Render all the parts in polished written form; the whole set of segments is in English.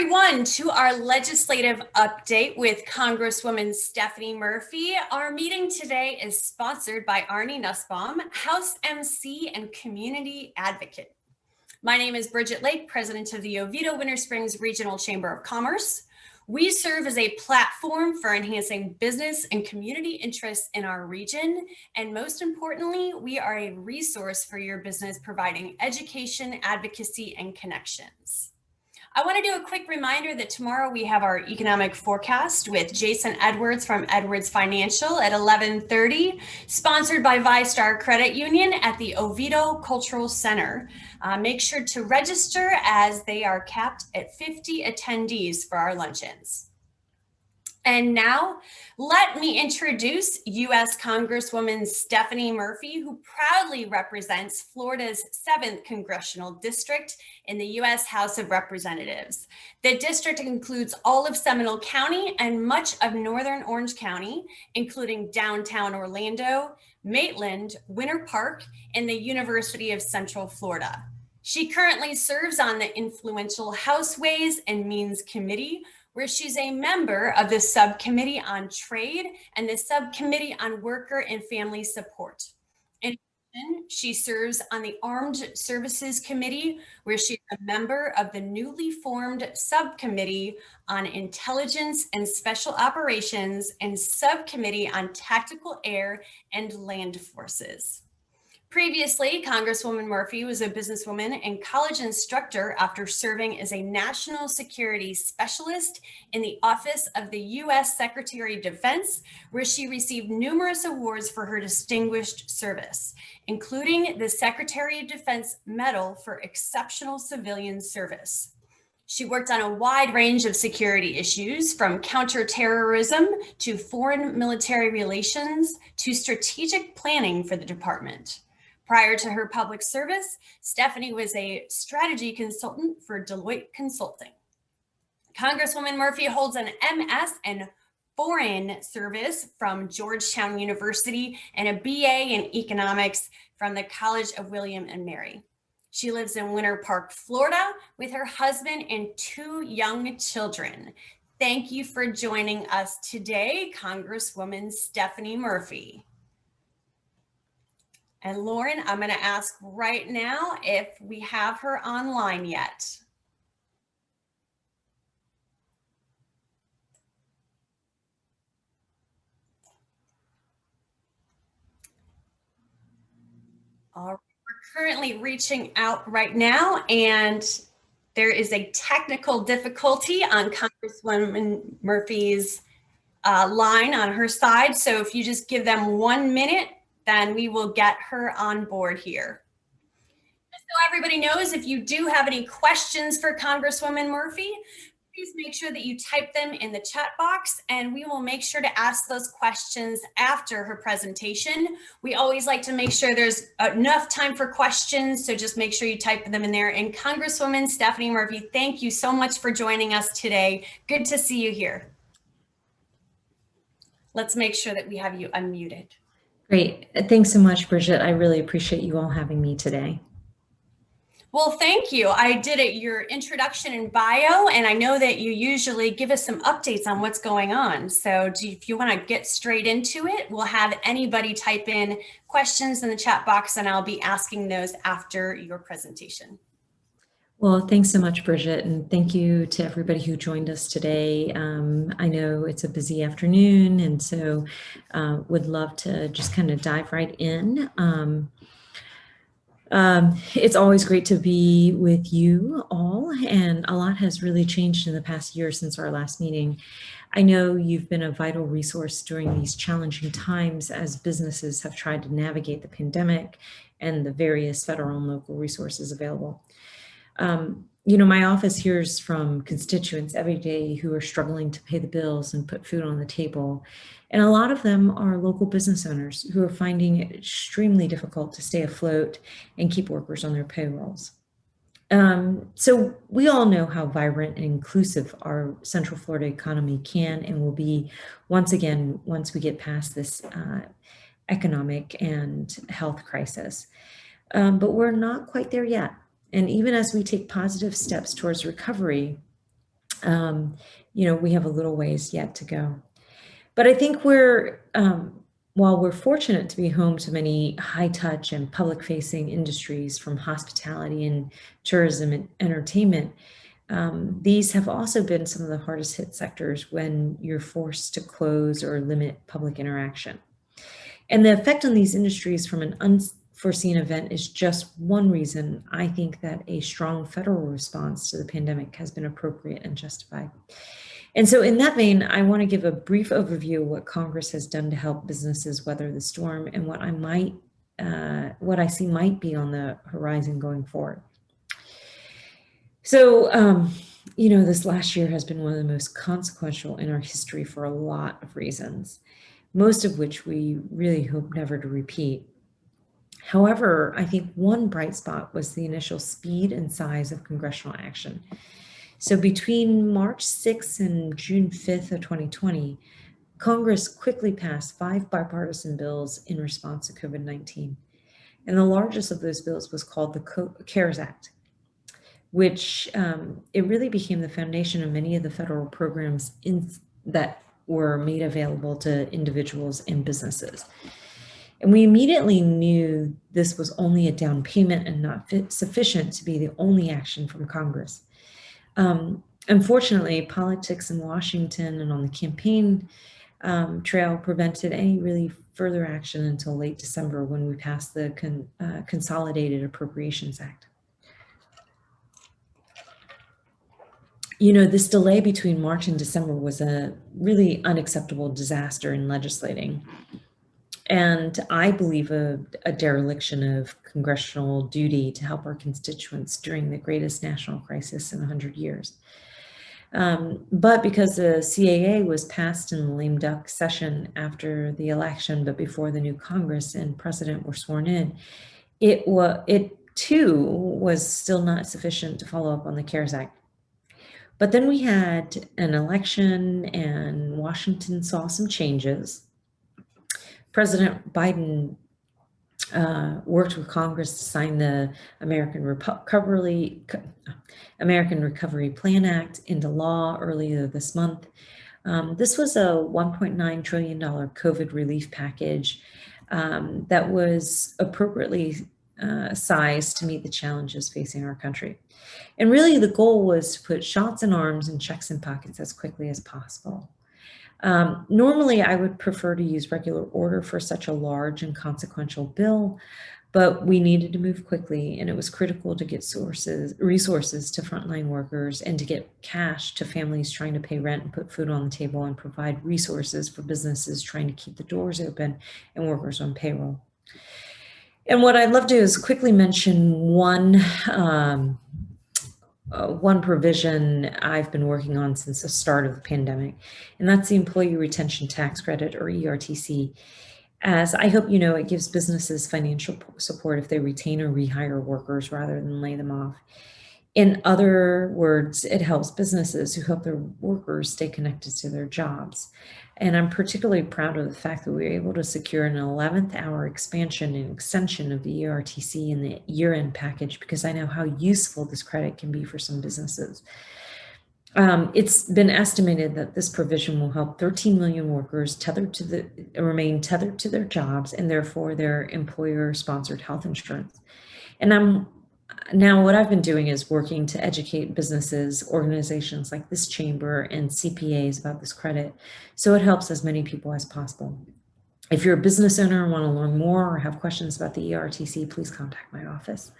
everyone to our legislative update with Congresswoman Stephanie Murphy. Our meeting today is sponsored by Arnie Nussbaum, House MC and Community Advocate. My name is Bridget Lake, President of the Oviedo Winter Springs Regional Chamber of Commerce. We serve as a platform for enhancing business and community interests in our region. And most importantly, we are a resource for your business, providing education, advocacy, and connections. I want to do a quick reminder that tomorrow we have our economic forecast with Jason Edwards from Edwards Financial at 11:30, sponsored by ViStar Credit Union at the Oviedo Cultural Center. Make sure to register as they are capped at 50 attendees for our luncheons. And now, let me introduce U.S. Congresswoman Stephanie Murphy, who proudly represents Florida's 7th Congressional District in the U.S. House of Representatives. The district includes all of Seminole County and much of northern Orange County, including downtown Orlando, Maitland, Winter Park, and the University of Central Florida. She currently serves on the influential House Ways and Means Committee, where she's a member of the Subcommittee on Trade and the Subcommittee on Worker and Family Support. In addition, she serves on the Armed Services Committee, where she's a member of the newly formed Subcommittee on Intelligence and Special Operations and Subcommittee on Tactical Air and Land Forces. Previously, Congresswoman Murphy was a businesswoman and college instructor after serving as a national security specialist in the Office of the U.S. Secretary of Defense, where she received numerous awards for her distinguished service, including the Secretary of Defense Medal for Exceptional Civilian Service. She worked on a wide range of security issues, from counterterrorism to foreign military relations to strategic planning for the department. Prior to her public service, Stephanie was a strategy consultant for Deloitte Consulting. Congresswoman Murphy holds an MS in Foreign Service from Georgetown University and a BA in Economics from the College of William and Mary. She lives in Winter Park, Florida, with her husband and 2 young children. Thank you for joining us today, Congresswoman Stephanie Murphy. And Lauren, I'm going to ask right now if we have her online yet. All right, we're currently reaching out right now, and there is a technical difficulty on Congresswoman Murphy's line on her side. So if you just give them 1 minute, then we will get her on board here. Just so everybody knows, if you do have any questions for Congresswoman Murphy, please make sure that you type them in the chat box, and we will make sure to ask those questions after her presentation. We always like to make sure there's enough time for questions, so just make sure you type them in there. And Congresswoman Stephanie Murphy, thank you so much for joining us today. Good to see you here. Let's make sure that we have you unmuted. Great. Thanks so much, Bridget. I really appreciate you all having me today. Well, thank you. I did your introduction and bio, and I know that you usually give us some updates on what's going on. So if you want to get straight into it, we'll have anybody type in questions in the chat box, and I'll be asking those after your presentation. Well, thanks so much, Bridget, and thank you to everybody who joined us today. I know it's a busy afternoon, and so would love to just kind of dive right in. It's always great to be with you all, and a lot has really changed in the past year since our last meeting. I know you've been a vital resource during these challenging times as businesses have tried to navigate the pandemic and the various federal and local resources available. You know, my office hears from constituents every day who are struggling to pay the bills and put food on the table. And a lot of them are local business owners who are finding it extremely difficult to stay afloat and keep workers on their payrolls. So we all know how vibrant and inclusive our Central Florida economy can and will be once again, once we get past this economic and health crisis. But we're not quite there yet. And even as we take positive steps towards recovery, We have a little ways yet to go. But I think while we're fortunate to be home to many high-touch and public-facing industries from hospitality and tourism and entertainment, these have also been some of the hardest hit sectors when you're forced to close or limit public interaction. And the effect on these industries from an unforeseen event is just one reason I think that a strong federal response to the pandemic has been appropriate and justified. And so in that vein, I want to give a brief overview of what Congress has done to help businesses weather the storm and what I see might be on the horizon going forward. So, this last year has been one of the most consequential in our history for a lot of reasons, most of which we really hope never to repeat. However, I think one bright spot was the initial speed and size of congressional action. So between March 6th and June 5th of 2020, Congress quickly passed 5 bipartisan bills in response to COVID-19. And the largest of those bills was called the CARES Act, which it really became the foundation of many of the federal programs that were made available to individuals and businesses. And we immediately knew this was only a down payment and not sufficient to be the only action from Congress. Unfortunately, politics in Washington and on the campaign trail prevented any really further action until late December when we passed the Consolidated Appropriations Act. This delay between March and December was a really unacceptable disaster in legislating. And I believe a dereliction of congressional duty to help our constituents during the greatest national crisis in 100 years. But because the CAA was passed in the lame duck session after the election, but before the new Congress and president were sworn in, it too was still not sufficient to follow up on the CARES Act. But then we had an election and Washington saw some changes. President Biden worked with Congress to sign the American Recovery Plan Act into law earlier this month. This was a $1.9 trillion COVID relief package that was appropriately sized to meet the challenges facing our country. And really the goal was to put shots in arms and checks in pockets as quickly as possible. Normally, I would prefer to use regular order for such a large and consequential bill, but we needed to move quickly, and it was critical to get resources to frontline workers and to get cash to families trying to pay rent and put food on the table and provide resources for businesses trying to keep the doors open and workers on payroll. And what I'd love to do is quickly mention one provision I've been working on since the start of the pandemic, and that's the Employee Retention Tax Credit, or ERTC. As I hope you know, it gives businesses financial support if they retain or rehire workers rather than lay them off. In other words, it helps businesses who help their workers stay connected to their jobs. And I'm particularly proud of the fact that we were able to secure an 11th hour expansion and extension of the ERTC in the year-end package because I know how useful this credit can be for some businesses. It's been estimated that this provision will help 13 million workers remain tethered to their jobs and therefore their employer-sponsored health insurance. And now what I've been doing is working to educate businesses, organizations like this chamber, and CPAs about this credit, so it helps as many people as possible. If you're a business owner and want to learn more or have questions about the ERTC, please contact my office.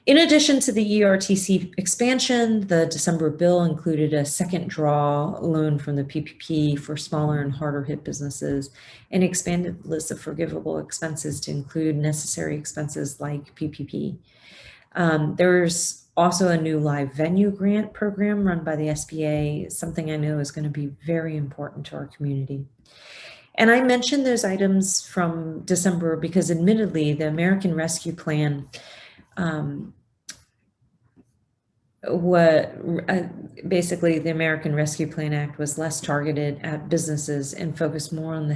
In addition to the ERTC expansion, the December bill included a second draw loan from the PPP for smaller and harder hit businesses, and expanded the list of forgivable expenses to include necessary expenses like PPP. There's also a new live venue grant program run by the SBA, something I know is going to be very important to our community. And I mentioned those items from December because admittedly, the American Rescue Plan basically the American Rescue Plan Act was less targeted at businesses and focused more on the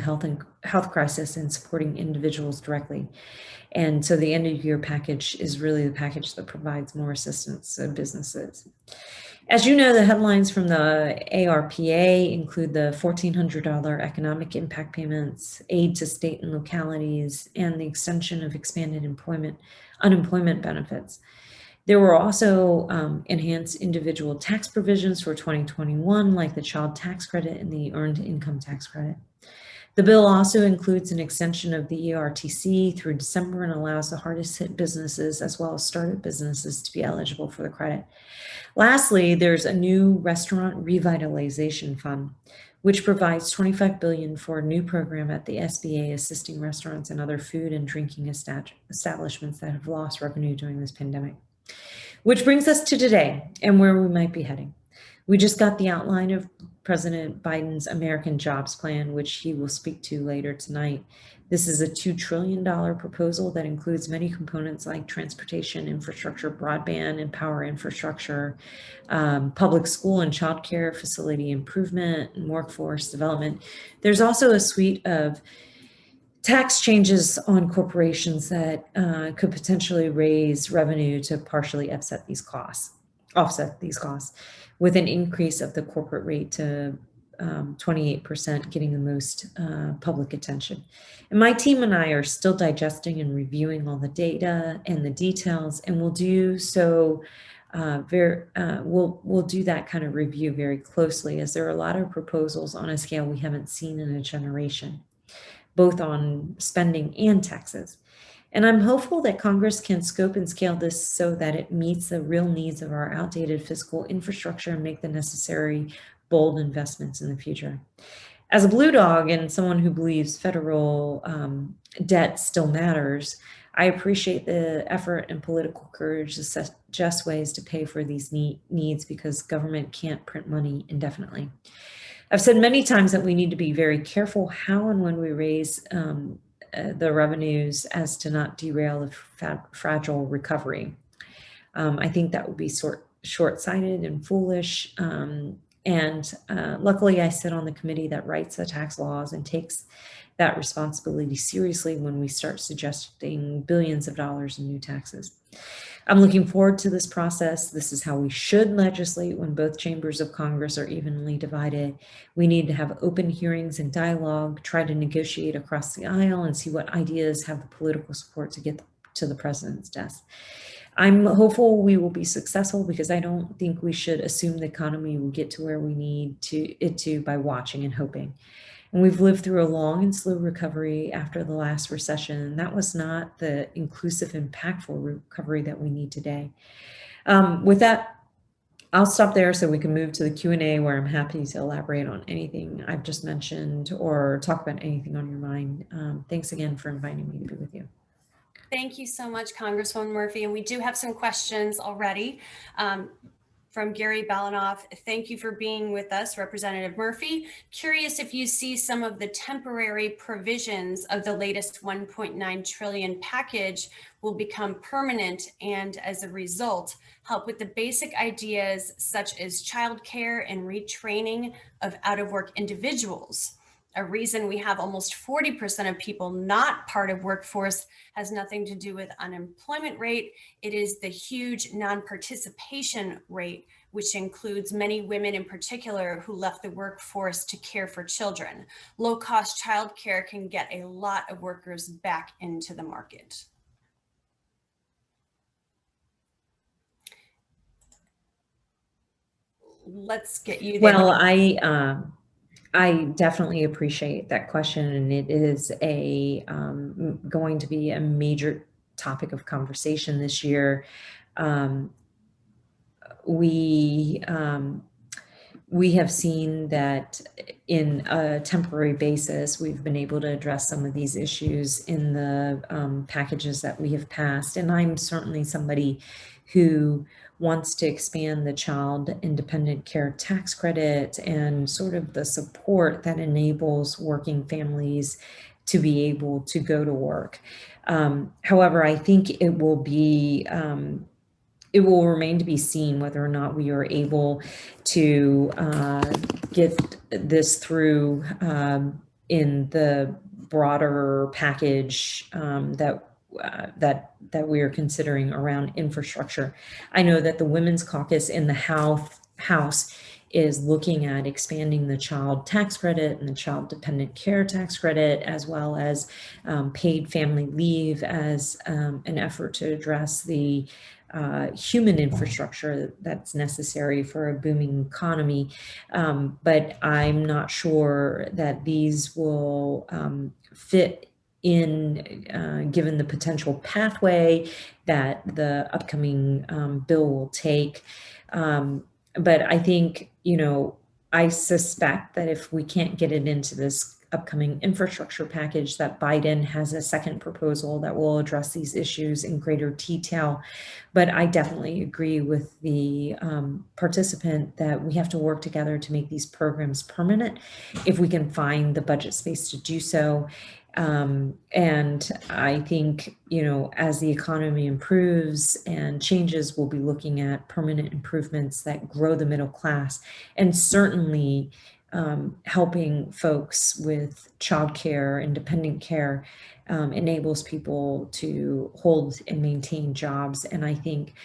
health crisis and supporting individuals directly. And so the end of year package is really the package that provides more assistance to businesses. As you know, the headlines from the ARPA include the $1,400 economic impact payments, aid to state and localities, and the extension of expanded unemployment benefits. There were also enhanced individual tax provisions for 2021, like the child tax credit and the earned income tax credit. The bill also includes an extension of the ERTC through December and allows the hardest hit businesses as well as startup businesses to be eligible for the credit. Lastly, there's a new restaurant revitalization fund, which provides $25 billion for a new program at the SBA assisting restaurants and other food and drinking establishments that have lost revenue during this pandemic. Which brings us to today and where we might be heading. We just got the outline of President Biden's American Jobs Plan, which he will speak to later tonight. This is a $2 trillion proposal that includes many components like transportation infrastructure, broadband and power infrastructure, public school and childcare facility improvement, and workforce development. There's also a suite of tax changes on corporations that could potentially raise revenue to partially offset these costs, with an increase of the corporate rate to 28%, getting the most public attention. And my team and I are still digesting and reviewing all the data and the details, and we'll do so we'll do that kind of review very closely, as there are a lot of proposals on a scale we haven't seen in a generation, both on spending and taxes. And I'm hopeful that Congress can scope and scale this so that it meets the real needs of our outdated fiscal infrastructure and make the necessary bold investments in the future. As a blue dog and someone who believes federal debt still matters, I appreciate the effort and political courage to suggest ways to pay for these needs, because government can't print money indefinitely. I've said many times that we need to be very careful how and when we raise the revenues as to not derail the fragile recovery. I think that would be short-sighted and foolish. Luckily, I sit on the committee that writes the tax laws and takes that responsibility seriously when we start suggesting billions of dollars in new taxes. I'm looking forward to this process. This is how we should legislate when both chambers of Congress are evenly divided. We need to have open hearings and dialogue, try to negotiate across the aisle, and see what ideas have the political support to get to the president's desk. I'm hopeful we will be successful, because I don't think we should assume the economy will get to where we need it to by watching and hoping. And we've lived through a long and slow recovery after the last recession, and that was not the inclusive, impactful recovery that we need today. With that, I'll stop there so we can move to the Q&A, where I'm happy to elaborate on anything I've just mentioned or talk about anything on your mind. Thanks again for inviting me to be with you. Thank you so much, Congresswoman Murphy. And we do have some questions already from Gary Balanoff. Thank you for being with us, Representative Murphy. Curious if you see some of the temporary provisions of the latest 1.9 trillion package will become permanent, and as a result, help with the basic ideas such as childcare and retraining of out-of-work individuals. A reason we have almost 40% of people not part of workforce has nothing to do with unemployment rate. It is the huge non-participation rate, which includes many women in particular who left the workforce to care for children. Low-cost childcare can get a lot of workers back into the market. Let's get you there. Well, I definitely appreciate that question, and it is going to be a major topic of conversation this year. We have seen that in a temporary basis, we've been able to address some of these issues in the packages that we have passed. And I'm certainly somebody who wants to expand the child independent care tax credit and sort of the support that enables working families to be able to go to work. However, I think it will remain to be seen whether or not we are able to get this through in the broader package that we are considering around infrastructure. I know that the Women's Caucus in the House is looking at expanding the child tax credit and the child dependent care tax credit, as well as paid family leave as an effort to address the human infrastructure that's necessary for a booming economy. But I'm not sure that these will fit in given the potential pathway that the upcoming bill will take. But I think, I suspect that if we can't get it into this upcoming infrastructure package, that Biden has a second proposal that will address these issues in greater detail. But I definitely agree with the participant that we have to work together to make these programs permanent if we can find the budget space to do so. And I think, as the economy improves and changes, we'll be looking at permanent improvements that grow the middle class, and certainly helping folks with childcare and dependent care enables people to hold and maintain jobs. And I think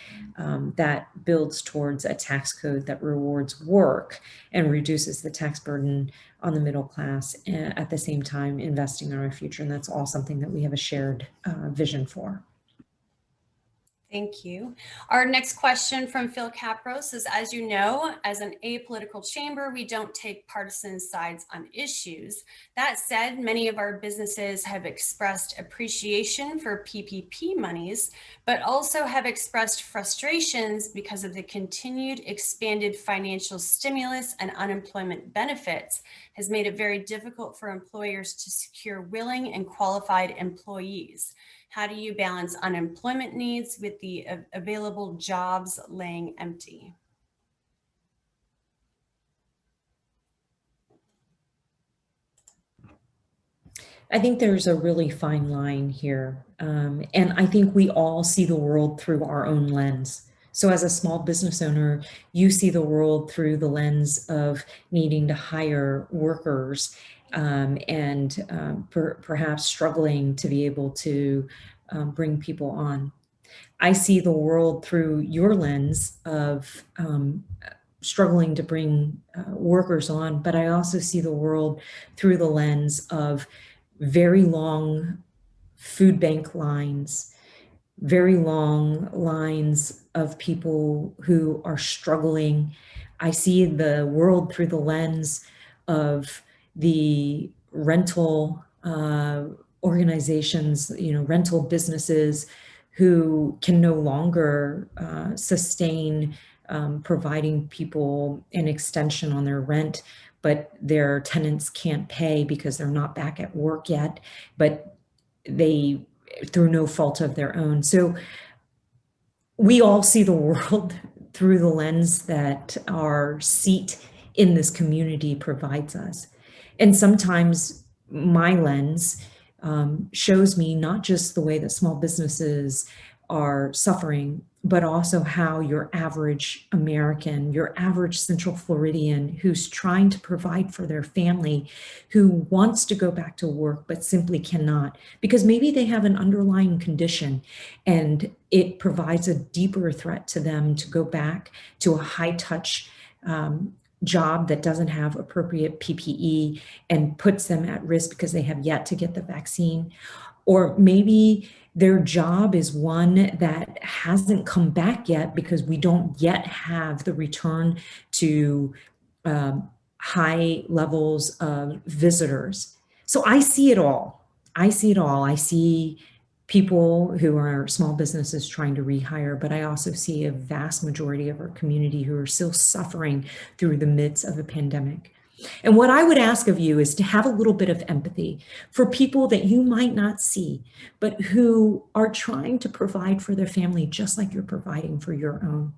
that builds towards a tax code that rewards work and reduces the tax burden on the middle class, at the same time investing in our future. And that's all something that we have a shared vision for. Thank you. Our next question from Phil Capros is, as you know, as an apolitical chamber, we don't take partisan sides on issues. That said, many of our businesses have expressed appreciation for PPP monies, but also have expressed frustrations because of the continued expanded financial stimulus and unemployment benefits has made it very difficult for employers to secure willing and qualified employees. How do you balance unemployment needs with the available jobs laying empty? I think there's a really fine line here. And I think we all see the world through our own lens. So as a small business owner, you see the world through the lens of needing to hire workers and perhaps struggling to be able to bring people on. I see the world through your lens of struggling to bring workers on, but I also see the world through the lens of very long food bank lines, very long lines of people who are struggling. I see the world through the lens of the rental organizations, rental businesses who can no longer sustain providing people an extension on their rent, but their tenants can't pay because they're not back at work yet, but they, through no fault of their own. So we all see the world through the lens that our seat in this community provides us. And sometimes my lens shows me not just the way that small businesses are suffering, but also how your average American, your average Central Floridian who's trying to provide for their family, who wants to go back to work but simply cannot, because maybe they have an underlying condition and it provides a deeper threat to them to go back to a high-touch job that doesn't have appropriate PPE and puts them at risk because they have yet to get the vaccine. Or maybe their job is one that hasn't come back yet because we don't yet have the return to high levels of visitors. So I see it all. I see it all. I see people who are small businesses trying to rehire, but I also see a vast majority of our community who are still suffering through the midst of a pandemic. And what I would ask of you is to have a little bit of empathy for people that you might not see, but who are trying to provide for their family just like you're providing for your own.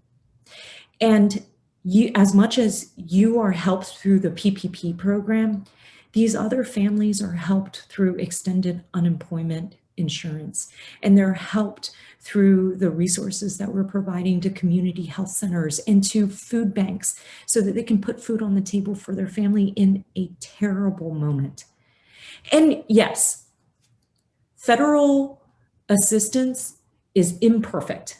And you, as much as you are helped through the PPP program, these other families are helped through extended unemployment insurance, and they're helped through the resources that we're providing to community health centers and to food banks so that they can put food on the table for their family in a terrible moment. And yes, federal assistance is imperfect.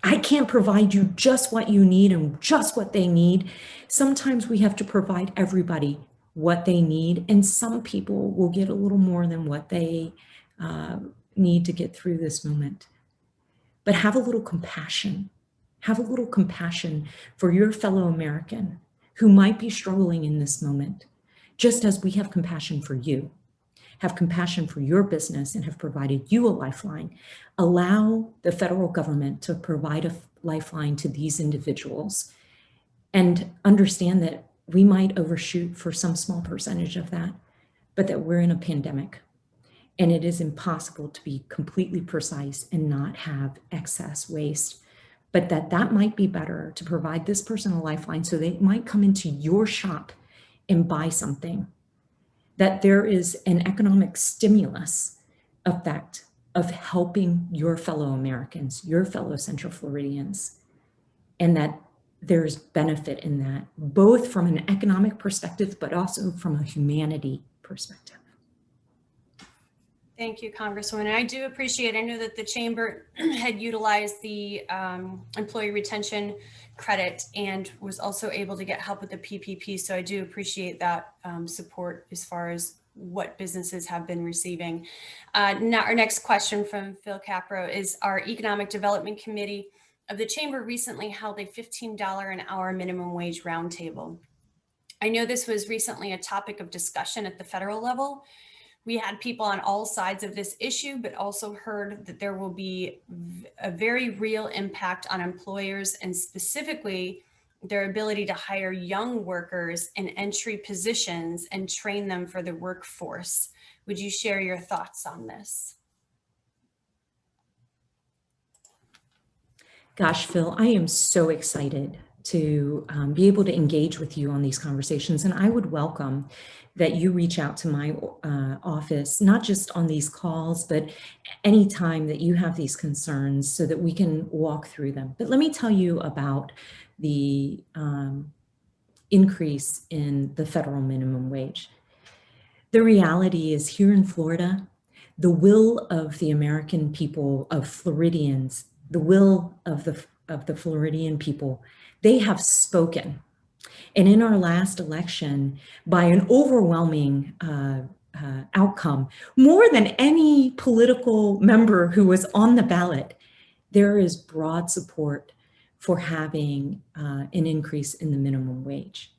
I can't provide you just what you need and just what they need. Sometimes we have to provide everybody what they need, and some people will get a little more than what they need to get through this moment. But have a little compassion. Have a little compassion for your fellow American who might be struggling in this moment, just as we have compassion for you. Have compassion for your business and have provided you a lifeline. Allow the federal government to provide a lifeline to these individuals, and understand that we might overshoot for some small percentage of that, but that we're in a pandemic and it is impossible to be completely precise and not have excess waste. But that might be better to provide this person a lifeline so they might come into your shop and buy something. That there is an economic stimulus effect of helping your fellow Americans, your fellow Central Floridians, and that there's benefit in that, both from an economic perspective, but also from a humanity perspective. Thank you, Congresswoman. And I do appreciate, I know that the chamber had utilized the employee retention credit and was also able to get help with the PPP. So I do appreciate that support as far as what businesses have been receiving. Now our next question from Phil Capro is, our Economic Development Committee of the Chamber recently held a $15 an hour minimum wage roundtable. I know this was recently a topic of discussion at the federal level. We had people on all sides of this issue, but also heard that there will be a very real impact on employers and specifically their ability to hire young workers in entry positions and train them for the workforce. Would you share your thoughts on this? Gosh, Phil, I am so excited to be able to engage with you on these conversations. And I would welcome that you reach out to my office, not just on these calls, but anytime that you have these concerns so that we can walk through them. But let me tell you about the increase in the federal minimum wage. The reality is, here in Florida, the will of the American people, of Floridians, the will of the Floridian people, they have spoken. And in our last election, by an overwhelming outcome, more than any political member who was on the ballot, there is broad support for having an increase in the minimum wage.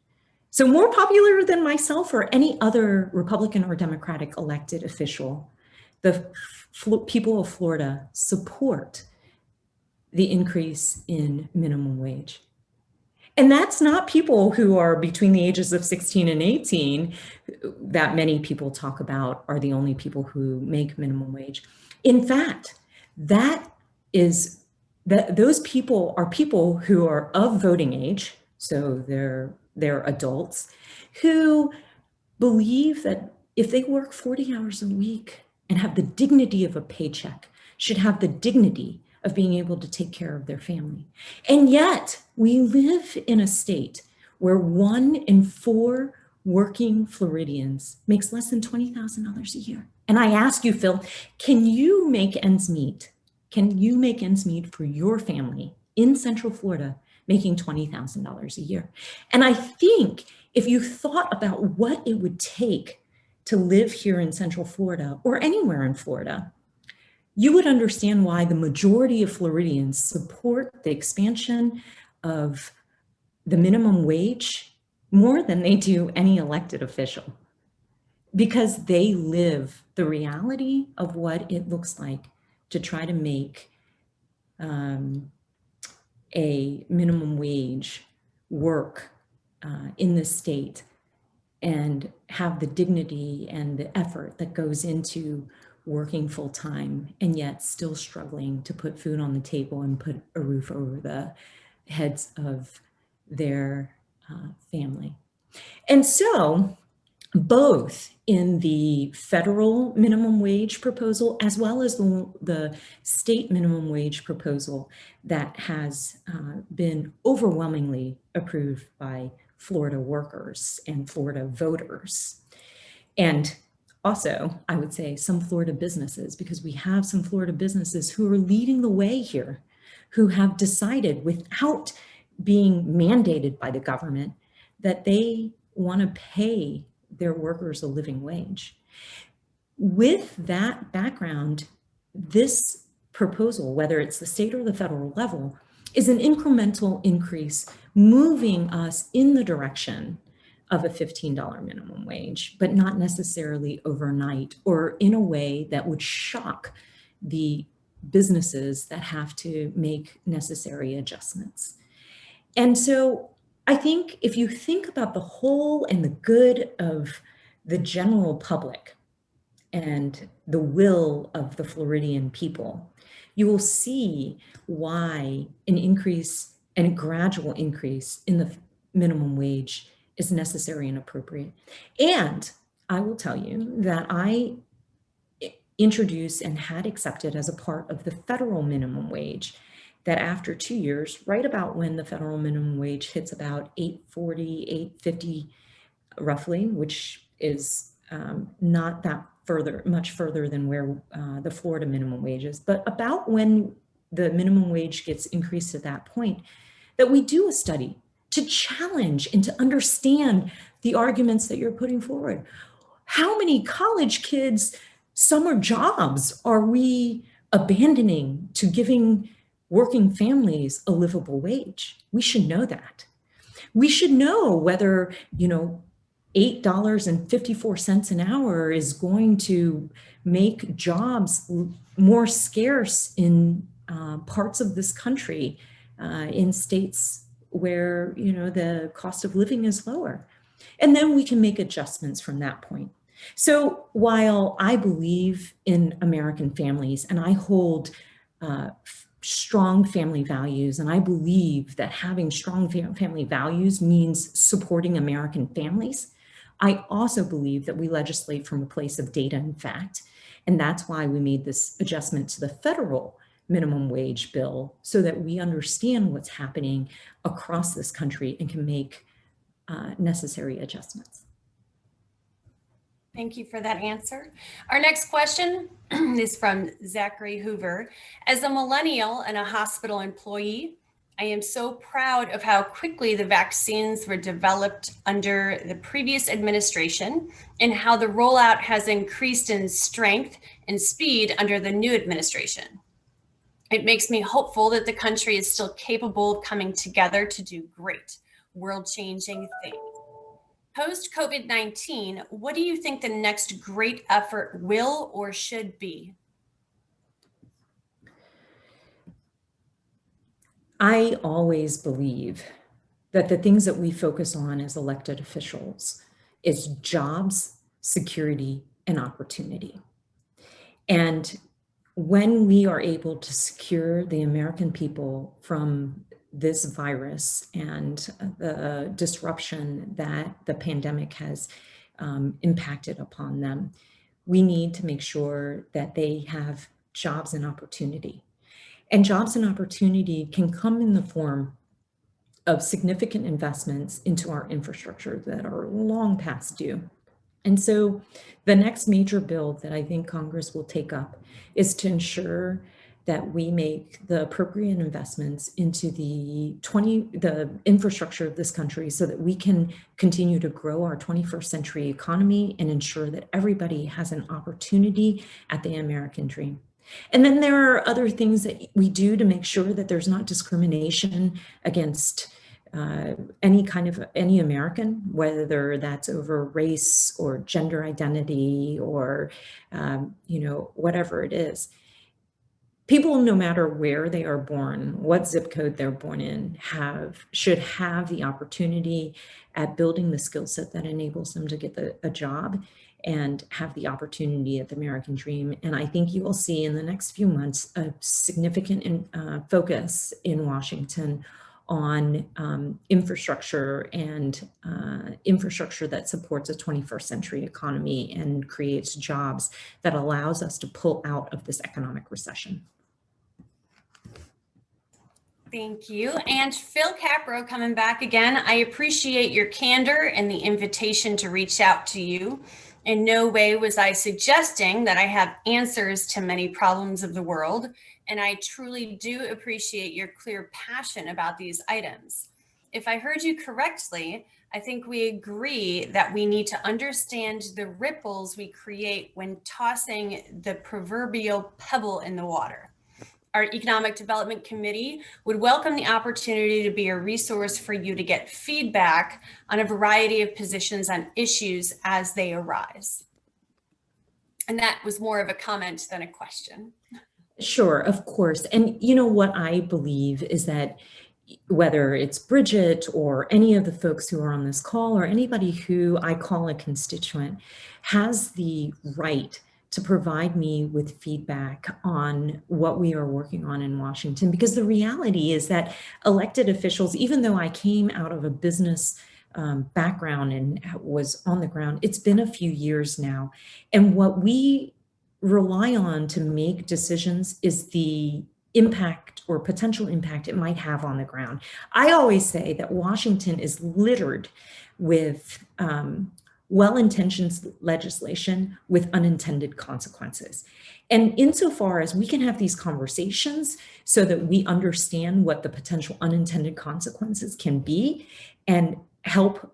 So more popular than myself or any other Republican or Democratic elected official, the people of Florida support the increase in minimum wage. And that's not people who are between the ages of 16 and 18 that many people talk about are the only people who make minimum wage. In fact, those people are people who are of voting age, so they're adults, who believe that if they work 40 hours a week and have the dignity of a paycheck, should have the dignity of being able to take care of their family. And yet we live in a state where 1 in 4 working Floridians makes less than $20,000 a year. And I ask you, Phil, can you make ends meet? Can you make ends meet for your family in Central Florida making $20,000 a year? And I think if you thought about what it would take to live here in Central Florida or anywhere in Florida, you would understand why the majority of Floridians support the expansion of the minimum wage more than they do any elected official, because they live the reality of what it looks like to try to make a minimum wage work in this state and have the dignity and the effort that goes into working full time and yet still struggling to put food on the table and put a roof over the heads of their family. And so both in the federal minimum wage proposal as well as the state minimum wage proposal that has been overwhelmingly approved by Florida workers and Florida voters. And also, I would say some Florida businesses, because we have some Florida businesses who are leading the way here, who have decided without being mandated by the government that they want to pay their workers a living wage. With that background, this proposal, whether it's the state or the federal level, is an incremental increase moving us in the direction of a $15 minimum wage, but not necessarily overnight or in a way that would shock the businesses that have to make necessary adjustments. And so I think if you think about the whole and the good of the general public and the will of the Floridian people, you will see why an increase and a gradual increase in the minimum wage is necessary and appropriate. And I will tell you that I introduced and had accepted as a part of the federal minimum wage that after 2 years, right about when the federal minimum wage hits about $8.40, $8.50 roughly, which is not that much further than where the Florida minimum wage is, but about when the minimum wage gets increased at that point, that we do a study to challenge and to understand the arguments that you're putting forward. How many college kids' summer jobs are we abandoning to giving working families a livable wage? We should know that. We should know whether, $8.54 an hour is going to make jobs more scarce in parts of this country, in states where, the cost of living is lower. And then we can make adjustments from that point. So while I believe in American families and I hold strong family values, and I believe that having strong family values means supporting American families, I also believe that we legislate from a place of data and fact. And that's why we made this adjustment to the federal minimum wage bill so that we understand what's happening across this country and can make necessary adjustments. Thank you for that answer. Our next question is from Zachary Hoover. As a millennial and a hospital employee, I am so proud of how quickly the vaccines were developed under the previous administration and how the rollout has increased in strength and speed under the new administration. It makes me hopeful that the country is still capable of coming together to do great, world-changing things. Post-COVID-19, what do you think the next great effort will or should be? I always believe that the things that we focus on as elected officials is jobs, security, and opportunity. And when we are able to secure the American people from this virus and the disruption that the pandemic has impacted upon them, we need to make sure that they have jobs and opportunity. And jobs and opportunity can come in the form of significant investments into our infrastructure that are long past due. And so the next major bill that I think Congress will take up is to ensure that we make the appropriate investments into the infrastructure of this country so that we can continue to grow our 21st century economy and ensure that everybody has an opportunity at the American dream. And then there are other things that we do to make sure that there's not discrimination against any American, whether that's over race or gender identity or, whatever it is. People, no matter where they are born, what zip code they're born in, should have the opportunity at building the skill set that enables them to get a job and have the opportunity at the American dream. And I think you will see in the next few months a significant focus in Washington on infrastructure and infrastructure that supports a 21st century economy and creates jobs that allows us to pull out of this economic recession. Thank you. And Phil Capro coming back again. I appreciate your candor and the invitation to reach out to you. In no way was I suggesting that I have answers to many problems of the world. and I truly do appreciate your clear passion about these items. If I heard you correctly, I think we agree that we need to understand the ripples we create when tossing the proverbial pebble in the water. Our Economic Development Committee would welcome the opportunity to be a resource for you to get feedback on a variety of positions on issues as they arise. And that was more of a comment than a question. Sure, of course. And you know what I believe is that whether it's Bridget or any of the folks who are on this call or anybody who I call a constituent has the right to provide me with feedback on what we are working on in Washington. Because the reality is that elected officials, even though I came out of a business background and was on the ground, it's been a few years now. And what we rely on to make decisions is the impact or potential impact it might have on the ground. I always say that Washington is littered with well-intentioned legislation with unintended consequences. And insofar as we can have these conversations so that we understand what the potential unintended consequences can be and help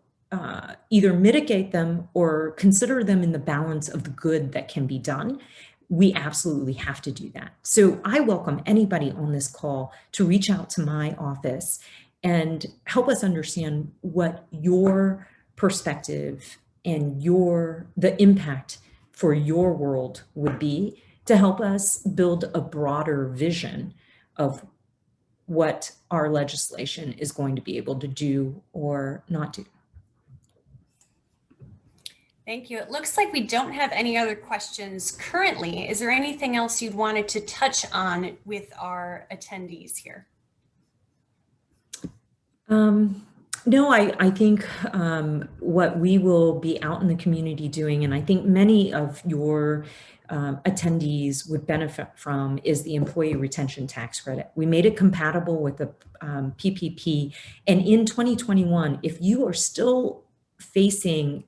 either mitigate them or consider them in the balance of the good that can be done, we absolutely have to do that. So I welcome anybody on this call to reach out to my office and help us understand what your perspective and the impact for your world would be to help us build a broader vision of what our legislation is going to be able to do or not do. Thank you. It looks like we don't have any other questions currently. Is there anything else you'd wanted to touch on with our attendees here? No, I think what we will be out in the community doing, and I think many of your attendees would benefit from, is the employee retention tax credit. We made it compatible with the PPP. And in 2021, if you are still facing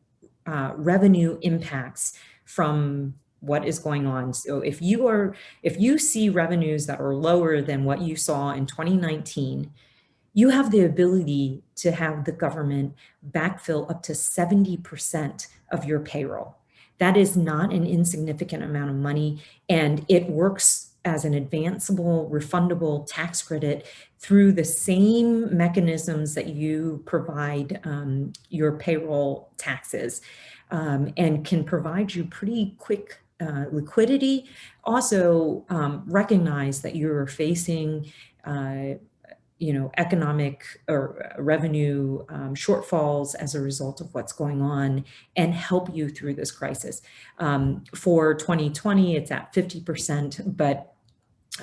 revenue impacts from what is going on. So if you see revenues that are lower than what you saw in 2019, you have the ability to have the government backfill up to 70% of your payroll. That is not an insignificant amount of money, and it works as an advanceable, refundable tax credit through the same mechanisms that you provide your payroll taxes, and can provide you pretty quick liquidity. Also recognize that you're facing economic or revenue shortfalls as a result of what's going on, and help you through this crisis. For 2020, it's at 50%, but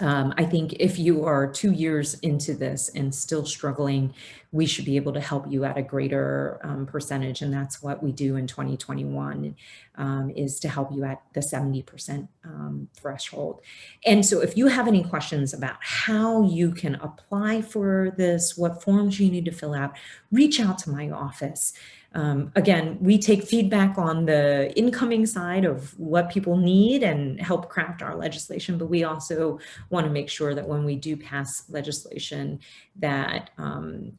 I think if you are 2 years into this and still struggling, we should be able to help you at a greater percentage. And that's what we do in 2021, is to help you at the 70% threshold. And so if you have any questions about how you can apply for this, what forms you need to fill out, reach out to my office. Again, we take feedback on the incoming side of what people need and help craft our legislation, but we also want to make sure that when we do pass legislation that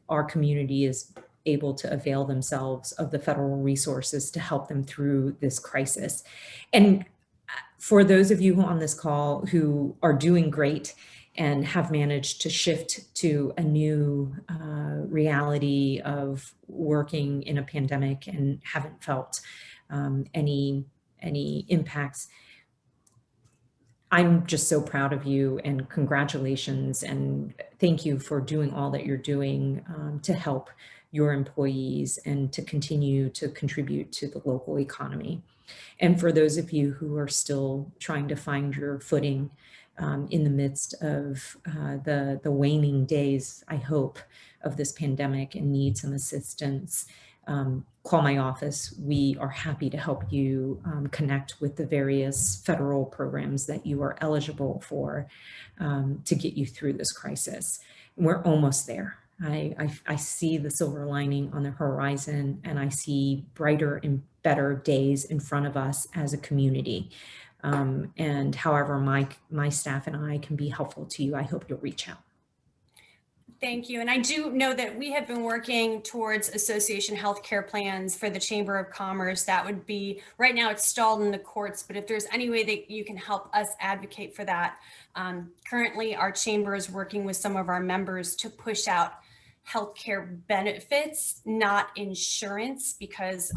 our community is able to avail themselves of the federal resources to help them through this crisis. And for those of you on this call who are doing great and have managed to shift to a new reality of working in a pandemic and haven't felt any impacts, I'm just so proud of you, and congratulations, and thank you for doing all that you're doing to help your employees and to continue to contribute to the local economy. And for those of you who are still trying to find your footing in the midst of the waning days, I hope, of this pandemic and need some assistance, call my office. We are happy to help you connect with the various federal programs that you are eligible for to get you through this crisis. We're almost there. I see the silver lining on the horizon, and I see brighter and better days in front of us as a community. And however my staff and I can be helpful to you, I hope you'll reach out. Thank you. And I do know that we have been working towards association healthcare plans for the Chamber of Commerce. That would be, right now it's stalled in the courts, but if there's any way that you can help us advocate for that. Currently, our chamber is working with some of our members to push out healthcare benefits, not insurance, because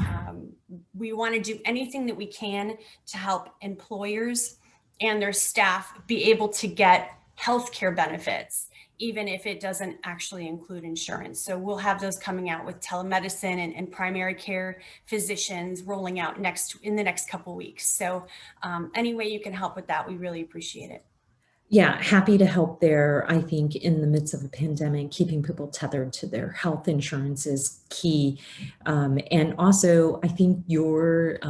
we want to do anything that we can to help employers and their staff be able to get healthcare benefits, even if it doesn't actually include insurance. So we'll have those coming out with telemedicine and primary care physicians rolling out in the next couple of weeks. So any way you can help with that, we really appreciate it. Yeah, happy to help there. I think in the midst of a pandemic, keeping people tethered to their health insurance is key. And also, I think your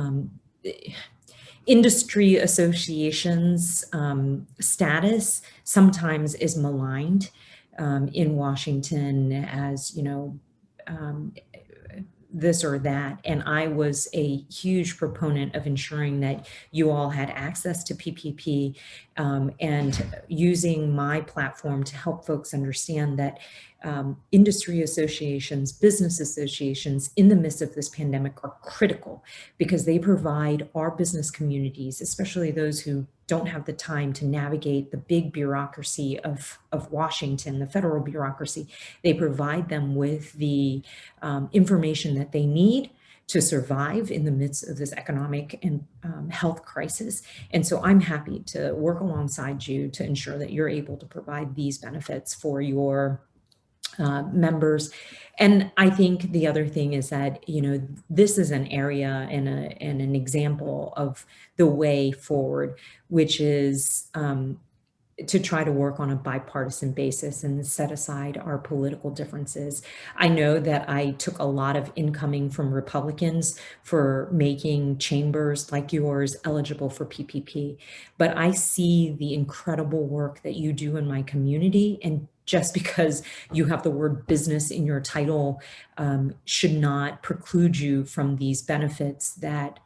industry associations status sometimes is maligned in Washington as, this or that. And I was a huge proponent of ensuring that you all had access to PPP and using my platform to help folks understand that industry associations, business associations in the midst of this pandemic are critical because they provide our business communities, especially those who don't have the time to navigate the big bureaucracy of Washington, the federal bureaucracy. They provide them with the information that they need to survive in the midst of this economic and health crisis. And so I'm happy to work alongside you to ensure that you're able to provide these benefits for your members. And I think the other thing is that, this is an area and an example of the way forward, which is to try to work on a bipartisan basis and set aside our political differences. I know that I took a lot of incoming from Republicans for making chambers like yours eligible for PPP, but I see the incredible work that you do in my community, and just because you have the word business in your title should not preclude you from these benefits that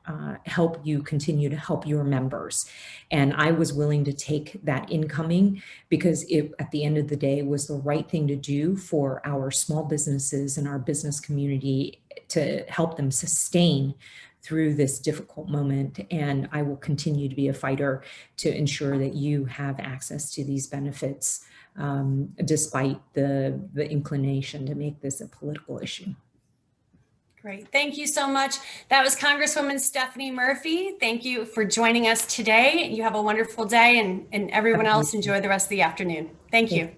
help you continue to help your members. And I was willing to take that incoming because it, at the end of the day, was the right thing to do for our small businesses and our business community to help them sustain through this difficult moment. And I will continue to be a fighter to ensure that you have access to these benefits despite the inclination to make this a political issue. Great. Thank you so much. That was Congresswoman Stephanie Murphy. Thank you for joining us today. You have a wonderful day, and everyone else enjoy the rest of the afternoon. Thank you.